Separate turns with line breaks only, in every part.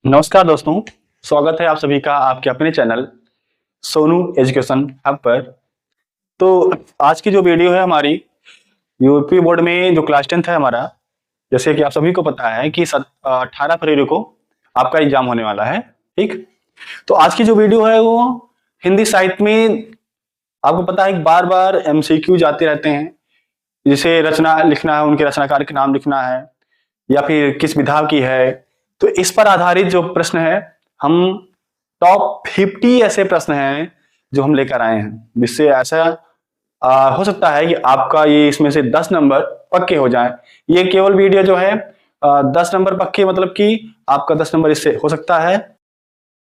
नमस्कार दोस्तों, स्वागत है आप सभी का आपके अपने चैनल सोनू एजुकेशन हब पर। तो आज की जो वीडियो है हमारी यूपी बोर्ड में जो क्लास 10th है हमारा, जैसे कि आप सभी को पता है कि 18 फरवरी को आपका एग्जाम होने वाला है। ठीक, तो आज की जो वीडियो है वो हिंदी साहित्य में आपको पता है बार बार एमसीक्यू जाते रहते हैं। जिसे रचना लिखना है, उनके रचनाकार के नाम लिखना है या फिर किस विधा की है, तो इस पर आधारित जो प्रश्न है, हम टॉप 50 ऐसे प्रश्न हैं जो हम लेकर आए हैं, जिससे ऐसा हो सकता है कि आपका ये इसमें से 10 नंबर पक्के हो जाएं। ये केवल वीडियो जो है 10 नंबर पक्के, मतलब कि आपका 10 नंबर इससे हो सकता है।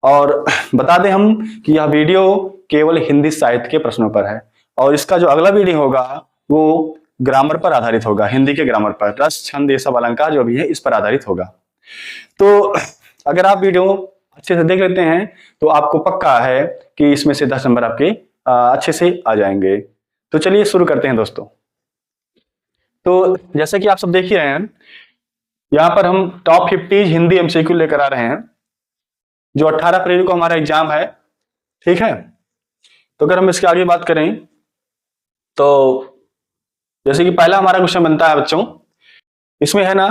और बता दें हम कि यह वीडियो केवल हिंदी साहित्य के प्रश्नों पर है, और इसका जो अगला वीडियो होगा वो ग्रामर पर आधारित होगा, हिंदी के ग्रामर पर, रस छंद ये सब अलंकार जो भी है इस पर आधारित होगा। तो अगर आप वीडियो अच्छे से देख लेते हैं तो आपको पक्का है कि इसमें से 10 नंबर आपके अच्छे से आ जाएंगे। तो चलिए शुरू करते हैं दोस्तों। तो जैसे कि आप सब देख ही रहे हैं, यहाँ पर हम टॉप 50 हिंदी एमसीक्यू लेकर आ रहे हैं जो 18 फरवरी को हमारा एग्जाम है। ठीक है, तो अगर हम इसके आगे बात करें तो जैसे कि पहला हमारा क्वेश्चन बनता है बच्चों, इसमें है ना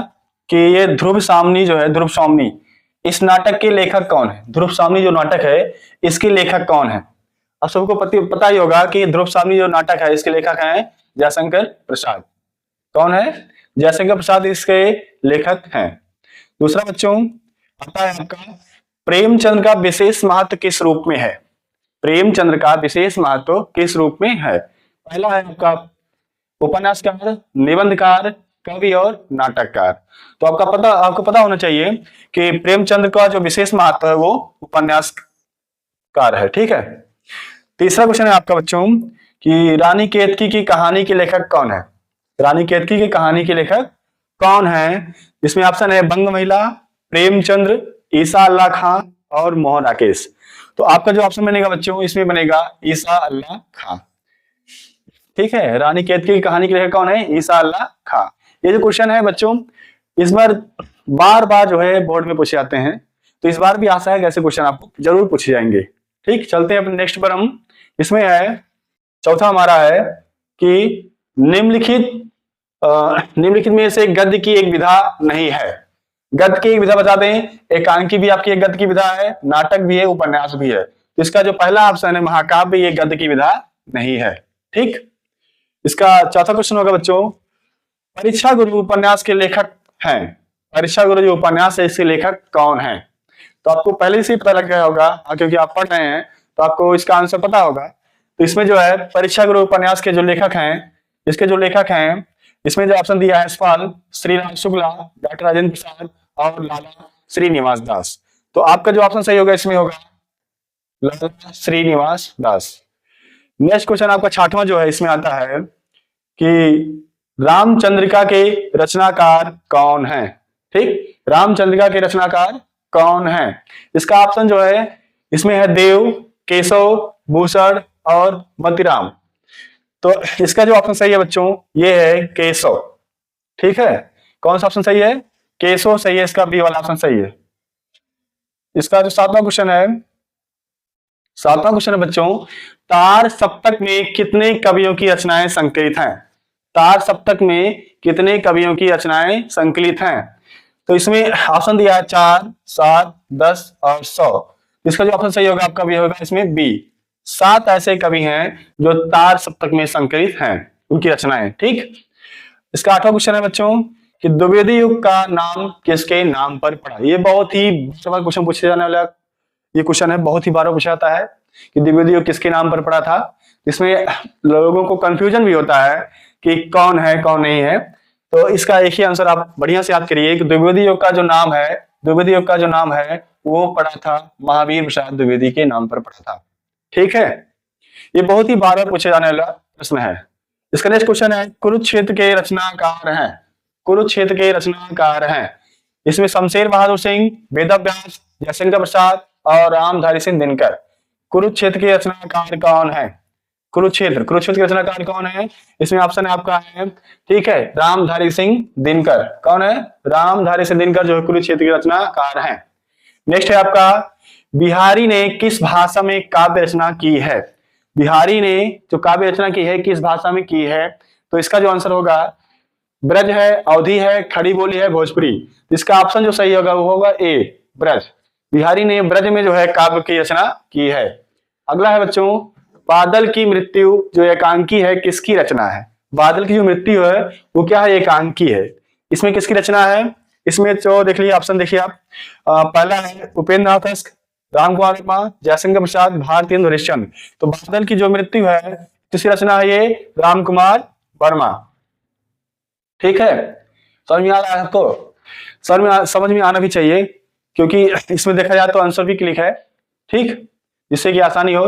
कि ये ध्रुव सामनी जो है, ध्रुव सामनी, इस नाटक के लेखक कौन है? ध्रुव सामनी जो नाटक है इसके लेखक कौन है? आप सबको पता ही होगा कि ध्रुव सामनी जो नाटक है इसके लेखक हैं जयशंकर प्रसाद। कौन है? जयशंकर प्रसाद इसके लेखक हैं। दूसरा बच्चों आता है आपका, प्रेमचंद का विशेष महत्व किस रूप में है? प्रेमचंद्र का विशेष महत्व किस रूप में है? पहला है आपका उपन्यासकार, निबंधकार, कवि और नाटककार। तो आपको पता होना चाहिए कि प्रेमचंद का जो विशेष महत्व है वो उपन्यासकार है। ठीक है। तीसरा क्वेश्चन है आपका बच्चों कि रानी केतकी की कहानी के लेखक कौन है? रानी केतकी की कहानी के लेखक कौन है? इसमें ऑप्शन है बंग महिला, प्रेमचंद्र, ईसा अल्लाह खां और मोहन राकेश। तो आपका जो ऑप्शन बनेगा बच्चों इसमें बनेगा ईसा अल्लाह खां। ठीक है, रानी केतकी की कहानी के लेखक कौन है? ईसा अल्लाह खां। ये जो क्वेश्चन है बच्चों इस बार बार जो है बोर्ड में पूछे जाते हैं, तो इस बार भी आशा है कि ऐसे क्वेश्चन आपको जरूर पूछे जाएंगे। ठीक, चलते हैं अपने नेक्स्ट पर हम। इसमें है चौथा हमारा है कि निम्नलिखित में से गद्य की एक विधा नहीं है। गद्य की एक विधा बता दें, एकांकी भी आपकी एक गद्य की विधा है, नाटक भी है, उपन्यास भी है। तो इसका जो पहला ऑप्शन है महाकाव्य, ये गद्य की विधा नहीं है। ठीक, इसका चौथा क्वेश्चन होगा बच्चों, परीक्षा गुरु उपन्यास के लेखक हैं। परीक्षा गुरु जो उपन्यास है इसके लेखक कौन है? तो आपको पहले से ही पता लग गया होगा, क्योंकि आप पढ़ रहे हैं तो आपको इसका आंसर पता होगा। तो इसमें जो है परीक्षा गुरु उपन्यास के जो लेखक हैं, इसके जो लेखक हैं, इसमें जो ऑप्शन दिया है सवाल श्रीराम शुक्ला, डॉक्टर राजेंद्र प्रसाद और लाला श्रीनिवास दास। तो आपका जो ऑप्शन सही होगा इसमें होगा लाला श्रीनिवास दास। नेक्स्ट क्वेश्चन आपका छठवां जो है, इसमें आता है कि रामचंद्रिका के रचनाकार कौन है? ठीक, रामचंद्रिका के रचनाकार कौन है? इसका ऑप्शन जो है इसमें है देव, केशव, भूषण और मतीराम। तो इसका जो ऑप्शन सही है बच्चों ये है केशव। ठीक है, कौन सा ऑप्शन सही है? केशव सही है, इसका बी वाला ऑप्शन सही है। इसका जो सातवां क्वेश्चन है बच्चों, तार सप्तक में कितने कवियों की रचनाएं संकलित हैं? तार सप्तक में कितने कवियों की रचनाएं संकलित हैं? तो इसमें ऑप्शन दिया है 4, 7, 10 और 100। इसका जो ऑप्शन सही होगा आपका भी होगा इसमें बी। 7 ऐसे कवि हैं जो तार सप्तक में संकलित हैं, उनकी रचनाएं। ठीक, इसका 8वां क्वेश्चन है बच्चों कि द्विवेदी युग का नाम किसके नाम पर पड़ा? ये बहुत ही सवाल क्वेश्चन पूछे जाने वाला ये क्वेश्चन है, बहुत ही बार पूछा जाता है कि द्विवेदी युग किसके नाम पर पड़ा था। इसमें लोगों को कंफ्यूजन भी होता है कि कौन है कौन नहीं है। तो इसका एक ही आंसर आप बढ़िया से याद करिए कि द्विवेदी युग का जो नाम है वो पड़ा था महावीर प्रसाद द्विवेदी के नाम पर पड़ा था। ठीक है, ये बहुत ही बार बार पूछे जाने वाला प्रश्न है। इसका नेक्स्ट क्वेश्चन है, कुरुक्षेत्र के रचनाकार हैं। इसमें शमशेर बहादुर सिंह, वेदव्यास, जयशंकर प्रसाद और रामधारी सिंह दिनकर। कुरुक्षेत्र के रचनाकार कौन है? कुरुक्षेत्र के रचनाकार कौन है? इसमें ऑप्शन है आपका है, ठीक है, रामधारी सिंह दिनकर। कौन है? रामधारी सिंह दिनकर जो है कुरुक्षेत्र के रचनाकार हैं। नेक्स्ट है आपका, बिहारी ने किस भाषा में काव्य रचना की है? बिहारी ने जो काव्य रचना की है किस भाषा में की है? तो इसका जो आंसर होगा ब्रज है, अवधी है, खड़ी बोली है, भोजपुरी। इसका ऑप्शन जो सही होगा वो होगा ए, ब्रज। बिहारी ने ब्रज में जो है काव्य की रचना की है। अगला है बच्चों, बादल की मृत्यु जो एकांकी है किसकी रचना है? बादल की जो मृत्यु है वो क्या है? एकांकी है। इसमें किसकी रचना है? इसमें जो देख लीजिए ऑप्शन देखिए आप, पहला है उपेंद्र नाथ तस्क, राम कुमार वर्मा, जयशंकर प्रसाद, भारतेंदु हरिश्चंद्र। तो बादल की जो मृत्यु है किसकी रचना है? ये राम कुमार वर्मा। ठीक है, समझ में आ रहा है आपको? समझ में आना भी चाहिए, क्योंकि इसमें देखा जाए तो आंसर भी क्लिक है, ठीक, जिससे कि आसानी हो।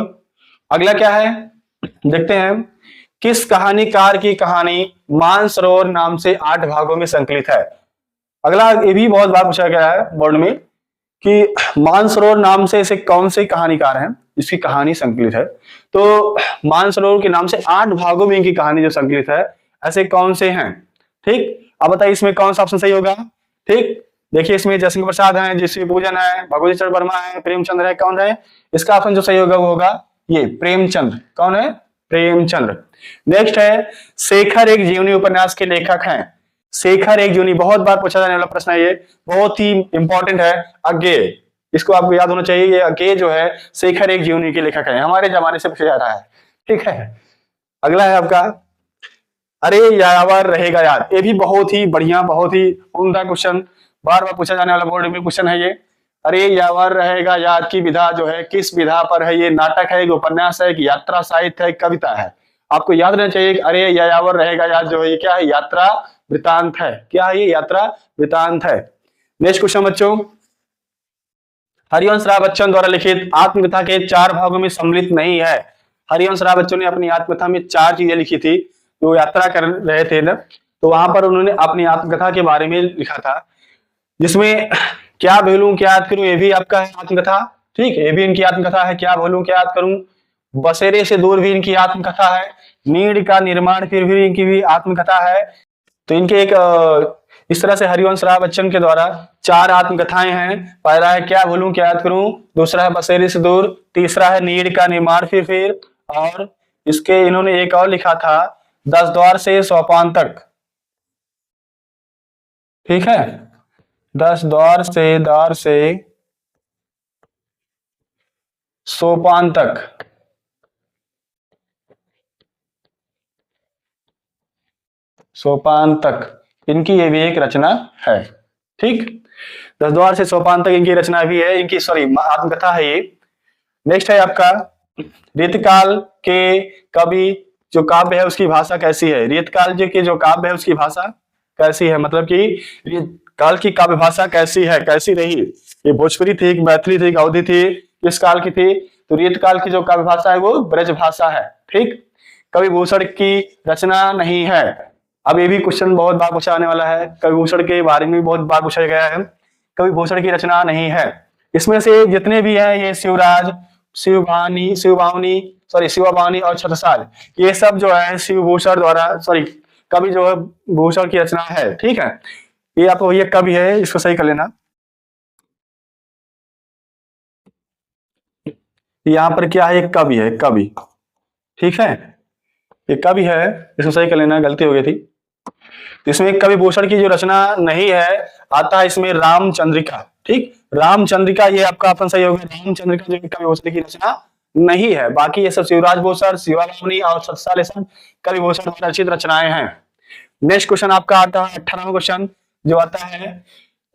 अगला क्या है देखते हैं, किस कहानीकार की कहानी मानसरोवर नाम से 8 भागों में संकलित है? अगला ये भी बहुत बार पूछा गया है बोर्ड में कि मानसरोवर नाम से ऐसे कौन से कहानीकार हैं जिसकी कहानी संकलित है? तो मानसरोवर के नाम से 8 भागों में इनकी कहानी जो संकलित है, ऐसे कौन से हैं? ठीक, अब बताइए इसमें कौन सा ऑप्शन सही होगा? ठीक, देखिए इसमें जयशंकर प्रसाद है, जीसी पूजन है, भगवती चरण वर्मा है, प्रेमचंद्र है, कौन है? इसका ऑप्शन जो सही होगा वो होगा ये प्रेमचंद्र। कौन है? प्रेमचंद्र। नेक्स्ट है, शेखर एक जीवनी उपन्यास के लेखक हैं। शेखर एक जीवनी बहुत बार पूछा जाने वाला प्रश्न है, ये बहुत ही इंपॉर्टेंट है। अज्ञेय, इसको आपको याद होना चाहिए, ये अज्ञेय जो है शेखर एक जीवनी के लेखक है, हमारे जमाने से पूछा जा रहा है। ठीक है, अगला है आपका, अरे यावर रहेगा यार। ये भी बहुत ही बढ़िया, बहुत ही उम्दा क्वेश्चन, बार बार पूछा जाने वाला बोर्ड में क्वेश्चन है ये। अरे यावर रहेगा याद की विधा जो है किस विधा पर है? ये नाटक है, उपन्यास है, यात्रा साहित्य है, कविता है? आपको याद रहना चाहिए कि अरे यावर रहेगा याद जो है ये क्या है? यात्रा वृतांत है। क्या है ये? यात्रा वृतांत है। नेक्स्ट क्वेश्चन बच्चों, हरिवंश राय बच्चन द्वारा लिखित आत्मकथा के 4 भागों में सम्मिलित नहीं है। हरिवंश राय बच्चन ने अपनी आत्मकथा में 4 चीजें लिखी थी। वो यात्रा कर रहे थे ना, तो वहां पर उन्होंने अपनी आत्मकथा के बारे में लिखा था, जिसमें क्या भूलूं क्या याद करूं ये भी आपका है आत्मकथा। ठीक, ये भी इनकी आत्मकथा है। क्या भूलूं क्या याद करूं, बसेरे से दूर भी इनकी आत्मकथा है, नीड़ का निर्माण फिर भी इनकी भी आत्मकथा है। तो इनके एक इस तरह से हरिवंश राय बच्चन के द्वारा 4 आत्मकथाएं हैं। पहला है क्या भूलूं क्या याद करूं, दूसरा है बसेरे से दूर, तीसरा है नीड़ का निर्माण फिर, और इसके इन्होंने एक और लिखा था 10 द्वार से सोपान तक। ठीक है, 10 द्वार से सोपान तक। सोपान तक इनकी ये भी एक रचना है। ठीक, 10 द्वार से सोपान तक इनकी रचना भी है, इनकी सॉरी आत्मकथा है ये। नेक्स्ट है आपका, रीतकाल के कवि जो काव्य है उसकी भाषा कैसी है? रीतकाल जी के जो काव्य है उसकी भाषा कैसी है, मतलब कि रीतकाल की काव्य भाषा कैसी है, कैसी रही? ये भोजपुरी थी, मैथिली थी, अवधी थी, किस काल की थी? तो रीतकाल की जो काव्य भाषा है वो ब्रज भाषा है। ठीक, कवि भूषण की रचना नहीं है। अब ये भी क्वेश्चन बहुत बार पूछा आने वाला है, कवि भूषण के बारे में भी बहुत बार पूछा गया है। कवि भूषण की रचना नहीं है। इसमें से जितने भी हैं ये शिवराज, शिवभावनी और छत्रसाल, ये सब जो है शिवभूषण द्वारा कवि जो है भूषण की रचना है। ठीक है, ये आपको ये कवि है, इसको सही कर लेना। यहाँ पर क्या है? एक कवि है, कवि। ठीक है, ये कवि है, इसको सही कर लेना, गलती हो गई थी। इसमें कवि भूषण की जो रचना नहीं है आता है इसमें रामचंद्रिका। ठीक, रामचंद्रिका ये आपका ऑप्शन सही होगा। रामचंद्रिका जो कवि भूषण की रचना नहीं है। बाकी ये सब शिवराज भूषण, शिवानी और छत्रसाल ये सब कवि भूषण द्वारा रचित रचनाएं हैं। नेक्स्ट क्वेश्चन आपका आता है 18वां क्वेश्चन, जो आता है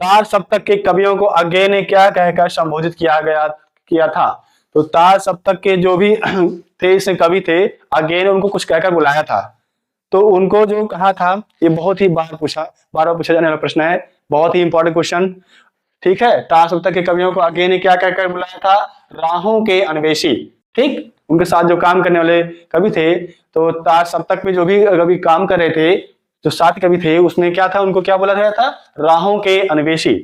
तार सप्तक के कवियों को अज्ञेय ने क्या कहकर संबोधित किया था? तो तार सप्तक के जो भी थे इसमें कवि थे, अज्ञेय ने उनको कुछ कहकर बुलाया था। तो उनको जो कहा था, ये बहुत ही बार बार पूछा जाने वाला प्रश्न है, बहुत ही इंपॉर्टेंट क्वेश्चन। ठीक है, तार सप्तक के कवियों को अज्ञेय ने क्या कहकर बुलाया था? राहों के अन्वेषी। ठीक, उनके साथ जो काम करने वाले कवि थे, तो तार सप्तक में जो भी कवि काम कर रहे थे, जो 7 कवि थे, उसमें क्या था? उनको क्या बोला गया था? राहों के अन्वेषी।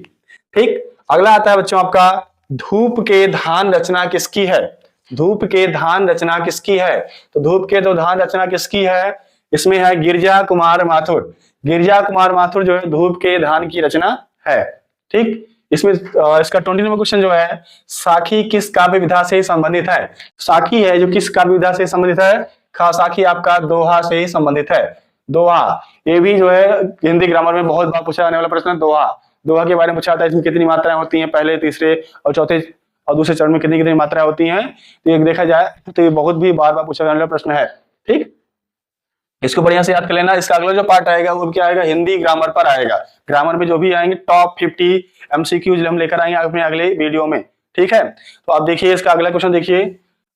ठीक, अगला आता है बच्चों आपका, धूप के धान रचना किसकी है? धूप के धान रचना किसकी है? तो धूप के तो धान रचना किसकी है? इसमें है गिरिजा कुमार माथुर। गिरिजा कुमार माथुर जो है धूप के धान की रचना है। ठीक, इसमें इसका 20 नंबर क्वेश्चन जो है, साखी किस काव्य विधा से संबंधित है? साखी है जो किस काव्य विधा से संबंधित है? साखी आपका दोहा से ही संबंधित है। दोहा, ये भी जो है हिंदी ग्रामर में बहुत बार पूछा जाने वाला प्रश्न है। दोहा, दोहा के बारे में पूछा जाता है, इसमें कितनी मात्राएं होती हैं, पहले, तीसरे और चौथे और दूसरे चरण में कितनी कितनी मात्राएं होती हैं, तो ये देखा जाए तो ये बहुत भी बार बार पूछा जाने वाला प्रश्न है। ठीक, इसको बढ़िया से याद कर लेना। इसका अगला जो पार्ट आएगा वो क्या आएगा, हिंदी ग्रामर पर आएगा। ग्रामर में जो भी आएंगे टॉप 50 एमसीक्यूज हम लेकर आएंगे अपने अगले वीडियो में। ठीक है, तो आप देखिए इसका अगला क्वेश्चन देखिए।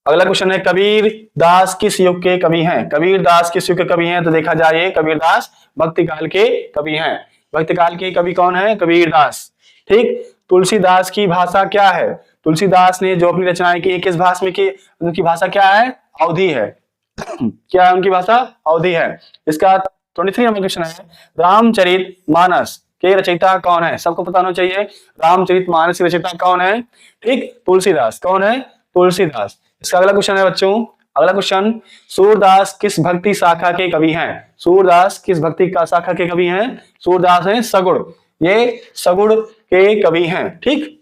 अगला क्वेश्चन है, कबीर दास किस युग के कवि हैं? कबीर दास किस युग के कवि हैं? तो देखा जाए कबीर दास भक्ति काल के कवि हैं। भक्ति काल के कवि कौन है? कबीर दास। ठीक, तुलसीदास की भाषा क्या है? तुलसीदास ने जो अपनी रचनाएं की किस भाषा में की? उनकी भाषा क्या है? अवधी है। क्या है उनकी भाषा? अवधी है। इसका 23 नंबर क्वेश्चन है, रामचरित मानस के रचयिता कौन है? सबको पता होना चाहिए, रामचरित मानस के रचयिता कौन है? ठीक, तुलसीदास। कौन है? तुलसीदास। इसका अगला क्वेश्चन है बच्चों, अगला क्वेश्चन, सूरदास किस भक्ति शाखा के कवि हैं? सूरदास किस भक्ति का शाखा के कवि हैं? सूरदास है सगुण, ये सगुण के कवि हैं। ठीक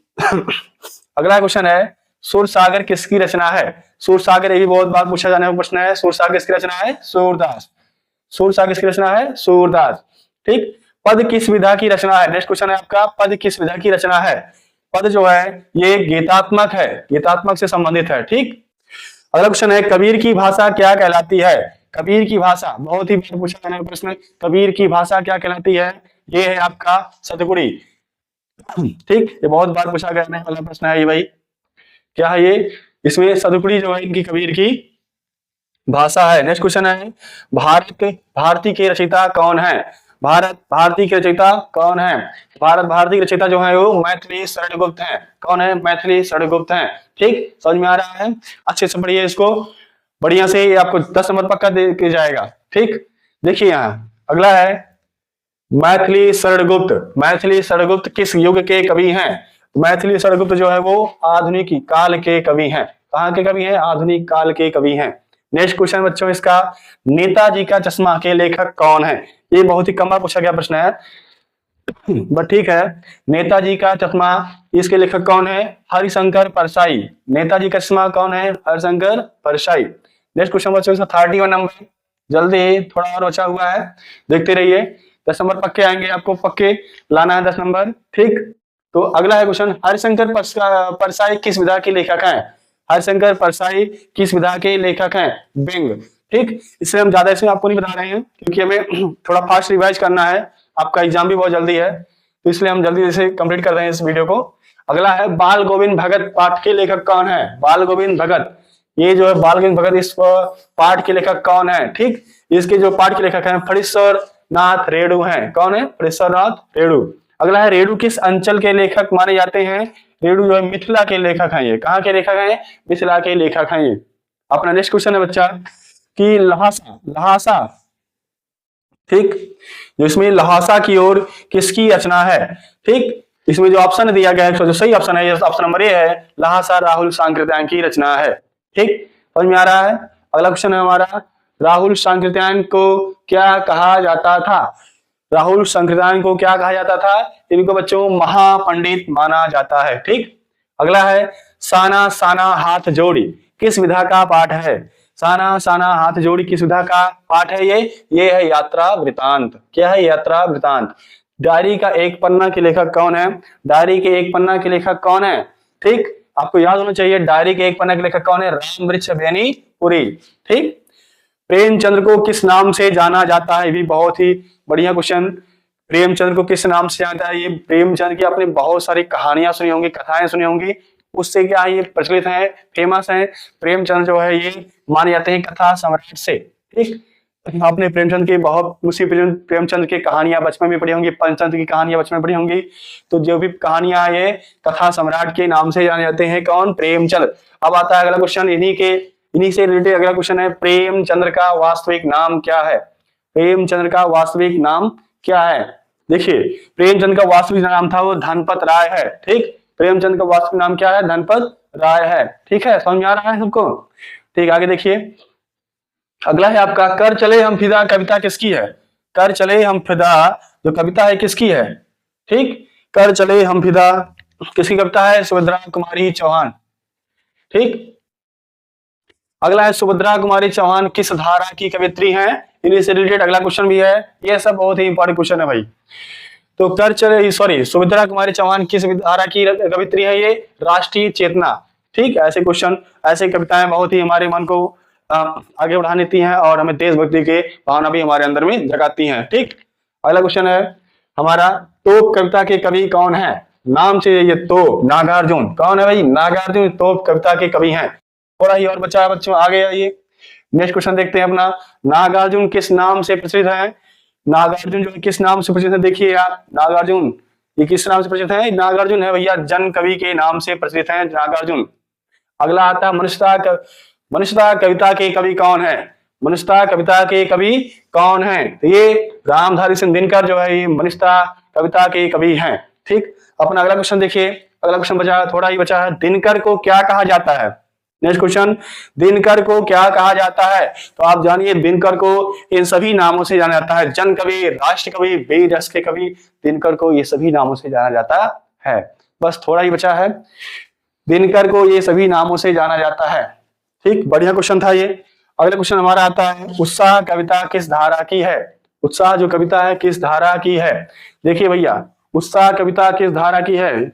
अगला क्वेश्चन है, सूरसागर किसकी रचना है? सूरसागर, ये भी बहुत बार पूछा जाने वाला प्रश्न है। सूरसागर किसकी रचना है? सूरदास। सूरसागर किसकी रचना है? सूरदास। ठीक, पद किस विधा की रचना है? नेक्स्ट क्वेश्चन है आपका, पद किस विधा की रचना है? पद जो है ये गीतात्मक है, गीतात्मक से संबंधित है। ठीक, अगला क्वेश्चन है, कबीर की भाषा क्या कहलाती है? कबीर की भाषा, बहुत ही बार पूछा जाने वाला प्रश्न, कबीर की भाषा क्या कहलाती है? ये है आपका सतपुड़ी। ठीक, ये बहुत बार पूछा जाने वाला प्रश्न है ये भाई, क्या है ये? इसमें सतपुड़ी जो है इनकी कबीर की भाषा है। नेक्स्ट क्वेश्चन है, भारती के रचयिता कौन है? भारत भारती के रचयिता कौन है? भारत भारती के रचयिता जो है वो मैथिली शरण गुप्त हैं। कौन है? मैथिली शरण गुप्त हैं। ठीक, समझ में आ रहा है? अच्छे से पढ़िए इसको बढ़िया से, आपको 10 नंबर पक्का दे के जाएगा। ठीक, देखिए यहाँ अगला है, मैथिली शरण गुप्त। मैथिली शरण गुप्त किस युग के कवि हैं? मैथिली शरण गुप्त जो है वो आधुनिक काल के कवि हैं। कहाँ के कवि हैं? आधुनिक काल के कवि हैं। नेक्स्ट क्वेश्चन बच्चों इसका, नेताजी का चश्मा के लेखक कौन है? ये बहुत ही कम बार पूछा गया प्रश्न है, बट ठीक है। नेताजी का चश्मा, इसके लेखक कौन है? हरिशंकर परसाई। नेताजी का चश्मा कौन है? हरिशंकर परसाई। नेक्स्ट क्वेश्चन बच्चों इसका 31 नंबर, जल्दी थोड़ा और बचा हुआ है, देखते रहिए। 10 नंबर पक्के आएंगे, आपको पक्के लाना है 10 नंबर। ठीक, तो अगला है क्वेश्चन, हरिशंकर परसाई किस विधा के लेखक हैं? हरिशंकर परसाई किस विधा के लेखक हैं? व्यंग। ठीक, इसलिए हम ज्यादा इसमें आपको नहीं बता रहे हैं क्योंकि हमें थोड़ा फास्ट रिवाइज करना है, आपका एग्जाम भी बहुत जल्दी है, तो इसलिए हम जल्दी से कंप्लीट कर रहे हैं इस वीडियो को। अगला है, बाल गोविंद भगत पाठ के लेखक कौन है? बाल गोविंद भगत, ये जो है बाल गोविंद भगत, इस पाठ के लेखक कौन है? ठीक, इसके जो पाठ के लेखक हैं फणीश्वर नाथ रेणु हैं। कौन है? फणीश्वर नाथ रेणु। अगला है, रेणु किस अंचल के लेखक माने जाते हैं? रेणु जो है मिथिला के लेखक हैं। ये कहाँ के लेखक हैं? मिथिला के लेखक हैं ये। अपना नेक्स्ट क्वेश्चन है बच्चा कि लहासा, लहासा, ठीक, जो इसमें लहासा की ओर किसकी रचना है? ठीक, इसमें जो ऑप्शन दिया गया है, जो सही ऑप्शन है, ऑप्शन नंबर ए है, लहासा राहुल सांकृत्यायन की रचना है। ठीक, समझ में आ रहा है? अगला क्वेश्चन है हमारा, राहुल सांकृत्यायन को क्या कहा जाता था? राहुल सांकृत्यायन को क्या कहा जाता था? इनको बच्चों महापंडित माना जाता है। ठीक, अगला है, साना साना हाथ जोड़ी किस विधा का पाठ है? साना साना हाथ जोड़ी किस विधा का पाठ है? ये है यात्रा वृतांत। क्या है? यात्रा वृतांत। डायरी का एक पन्ना के लेखक कौन है? डायरी के एक पन्ना के लेखक कौन है? ठीक, आपको याद होना चाहिए डायरी के एक पन्ना के लेखक कौन है? रामवृक्ष बेनीपुरी। ठीक, प्रेमचंद्र को किस नाम से जाना जाता है? ये भी बहुत ही बढ़िया क्वेश्चन। प्रेमचंद्र को किस नाम से जाना है? ये प्रेमचंद्र की आपने बहुत सारी कहानियां सुनी होंगी, कथाएं सुनी होंगी, उससे क्या है ये प्रचलित है, फेमस है। प्रेमचंद्र जो है ये माने जाते हैं कथा सम्राट से। ठीक, आपने प्रेमचंद्र की बहुत उसी प्रेमचंद्र की कहानियां बचपन में पढ़ी होंगी, पंचतंत्र की कहानियां बचपन में पढ़ी होंगी। तो जो भी कहानियां ये कथा सम्राट के नाम से जाने जाते हैं। कौन? प्रेमचंद्र। अब आता है अगला क्वेश्चन, इन्हीं से रिलेटेड अगला क्वेश्चन है, प्रेमचंद्र का वास्तविक नाम क्या है? प्रेमचंद्र का वास्तविक नाम क्या है? देखिए, प्रेमचंद्र का वास्तविक नाम था वो धनपत राय है। ठीक, प्रेमचंद्र का वास्तविक नाम क्या है? धनपत राय है। ठीक है, समझ में आ रहा है सबको? ठीक, आगे देखिए, अगला है आपका, कर चले हम फिदा कविता किसकी है? कर चले हम फिदा जो कविता है किसकी है? ठीक, कर चले हम फिदा किसकी कविता है? सुभद्रा कुमारी चौहान। ठीक, अगला है सुभद्रा कुमारी चौहान किस धारा की कवित्री हैं? इन्हीं से रिलेटेड अगला क्वेश्चन भी है। ये सब बहुत ही इंपॉर्टेंट क्वेश्चन है भाई। तो कर चले, सॉरी, सुभद्रा कुमारी चौहान किस धारा की कवित्री है? ये राष्ट्रीय चेतना। ठीक, ऐसे क्वेश्चन, ऐसे कविताएं बहुत ही हमारे मन को आगे बढ़ा देती हैं और हमें देशभक्ति के भावना भी हमारे अंदर में जगाती हैं। ठीक, अगला क्वेश्चन है हमारा, तोप कविता के कवि कौन है? नाम से ये तोप, नागार्जुन। कौन है भाई? नागार्जुन तोप कविता के कवि हैं। थोड़ा ही और बच्चा है बच्चों, आगे आइए। नेक्स्ट क्वेश्चन देखते हैं अपना, नागार्जुन किस नाम से प्रसिद्ध है? नागार्जुन जो किस नाम से प्रसिद्ध है? देखिए यार, नागार्जुन ये किस नाम से प्रसिद्ध है? नागार्जुन है भैया जन कवि के नाम से प्रसिद्ध है नागार्जुन। अगला आता है मनुष्यता कविता के कवि कौन है? मनुष्यता कविता के कवि कौन है? तो ये रामधारी सिंह दिनकर जो है ये मनुष्यता कविता के कवि हैं। ठीक, अपना अगला क्वेश्चन देखिए। अगला क्वेश्चन बचा, थोड़ा ही बचा है, दिनकर को क्या कहा जाता है? नेक्स्ट क्वेश्चन, दिनकर को क्या कहा जाता है? तो आप जानिए दिनकर को इन सभी नामों से जाना जाता है, जन कवि, राष्ट्र कवि, वीर रस के कवि। दिनकर को ये सभी नामों से जाना जाता है। बस थोड़ा ही बचा है, दिनकर को ये सभी नामों से जाना जाता है। ठीक, बढ़िया क्वेश्चन था ये। अगला क्वेश्चन हमारा आता है, उत्साह कविता किस धारा की है? उत्साह जो कविता है किस धारा की है? देखिए भैया, उत्साह कविता किस धारा की है?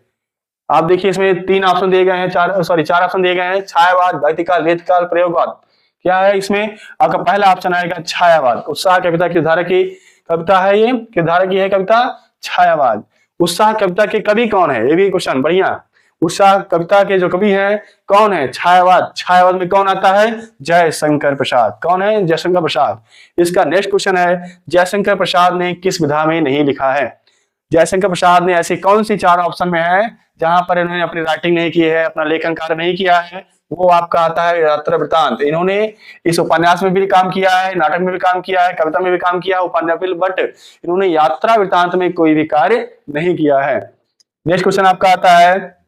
आप देखिए इसमें तीन ऑप्शन दिए गए हैं, चार ऑप्शन दिए गए हैं, छायावाद, भक्तिकाल, वेदकाल, प्रयोगवाद। क्या है इसमें? आपका पहला ऑप्शन आएगा छायावाद। उत्साह कविता किस धारा की कविता है? ये किस धारा की है कविता? छायावाद। उत्साह कविता के कवि कौन है? ये भी क्वेश्चन बढ़िया। उत्साह कविता के जो कवि हैं कौन है? छायावाद। छायावाद में कौन आता है? जयशंकर प्रसाद। कौन है? जयशंकर प्रसाद। इसका नेक्स्ट क्वेश्चन है, जयशंकर प्रसाद ने किस विधा में नहीं लिखा है? जयशंकर प्रसाद ने ऐसी कौन सी चार ऑप्शन में है जहां पर इन्होंने अपनी राइटिंग नहीं की है, अपना लेखन कार्य नहीं किया है? वो आपका आता है यात्रा वृत्तांत। इन्होंने इस उपन्यास में भी काम किया है, नाटक में भी काम किया है, कविता में भी काम किया है, उपन्यास, बट इन्होंने यात्रा वृत्तांत में कोई भी कार्य नहीं किया है। नेक्स्ट क्वेश्चन आपका आता है,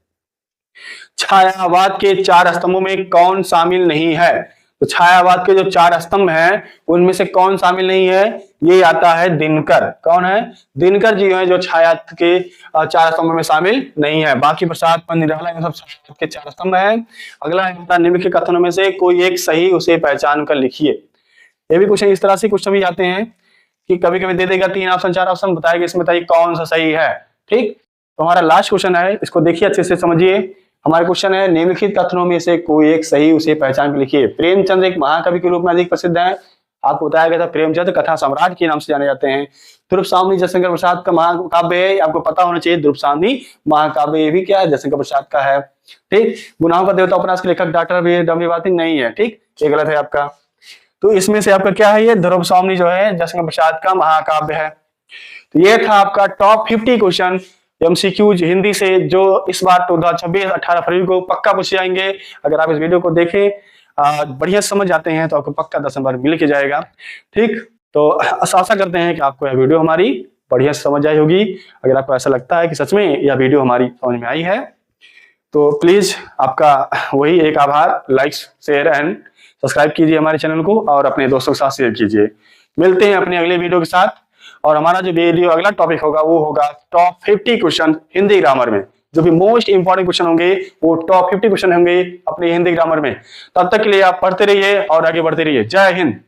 छायावाद के चार स्तंभों में कौन शामिल नहीं है? तो छायावाद के जो चार स्तंभ हैं उनमें से कौन शामिल नहीं है? ये आता है दिनकर। कौन है? दिनकर जी हैं जो छाया के चार स्तंभ में शामिल नहीं है। बाकी प्रसाद, पंडित निराला, ये सब छायावाद के चार स्तंभ हैं। अगला है, निम्नलिखित कथनों में से कोई एक सही, उसे पहचान कर लिखिए। ये भी क्वेश्चन इस तरह से क्वेश्चन भी आते हैं कि कभी कभी दे देगा तीन ऑप्शन, चार ऑप्शन, बताएगा इसमें बताइए कौन सा सही है। ठीक, तो हमारा लास्ट क्वेश्चन है, इसको देखिए अच्छे से समझिए। हमारा क्वेश्चन है, निम्नलिखित कथनों में से कोई एक सही, उसे पहचान कर लिखिए। प्रेमचंद एक महाकवि के रूप में अधिक प्रसिद्ध हैं। आपको बताया गया था प्रेमचंद कथा सम्राट के नाम से जाने जाते हैं। ध्रुवसावनी जयशंकर प्रसाद का महाकाव्य है, आपको पता होना चाहिए। ध्रुवसावनी महाकाव्य भी क्या है? जयशंकर प्रसाद का है। ठीक, गुनाहों का देवता उपन्यास के लेखक डॉक्टर रविवाती नहीं है। ठीक, ये गलत है आपका। तो इसमें से आपका क्या है? ये ध्रुवसावनी जो है जयशंकर प्रसाद का महाकाव्य है। तो ये था आपका टॉप 50 क्वेश्चन एमसीक्यूज हिंदी से, जो इस बार 2026 18 फरवरी को पक्का पूछे जाएंगे। अगर आप इस वीडियो को देखें, बढ़िया समझ जाते हैं तो आपको पक्का 10 नंबर मिल के जाएगा। ठीक, तो आशा करते हैं कि आपको यह वीडियो हमारी बढ़िया समझ आई होगी। अगर आपको ऐसा लगता है कि सच में यह वीडियो हमारी समझ में आई है तो प्लीज आपका वही एक आभार, लाइक, शेयर एंड सब्सक्राइब कीजिए हमारे चैनल को और अपने दोस्तों के साथ शेयर कीजिए। मिलते हैं अपने अगले वीडियो के साथ, और हमारा जो वीडियो अगला टॉपिक होगा वो होगा टॉप 50 क्वेश्चन हिंदी ग्रामर में। जो भी मोस्ट इंपॉर्टेंट क्वेश्चन होंगे वो टॉप 50 क्वेश्चन होंगे अपने हिंदी ग्रामर में। तब तक के लिए आप पढ़ते रहिए और आगे बढ़ते रहिए। जय हिंद।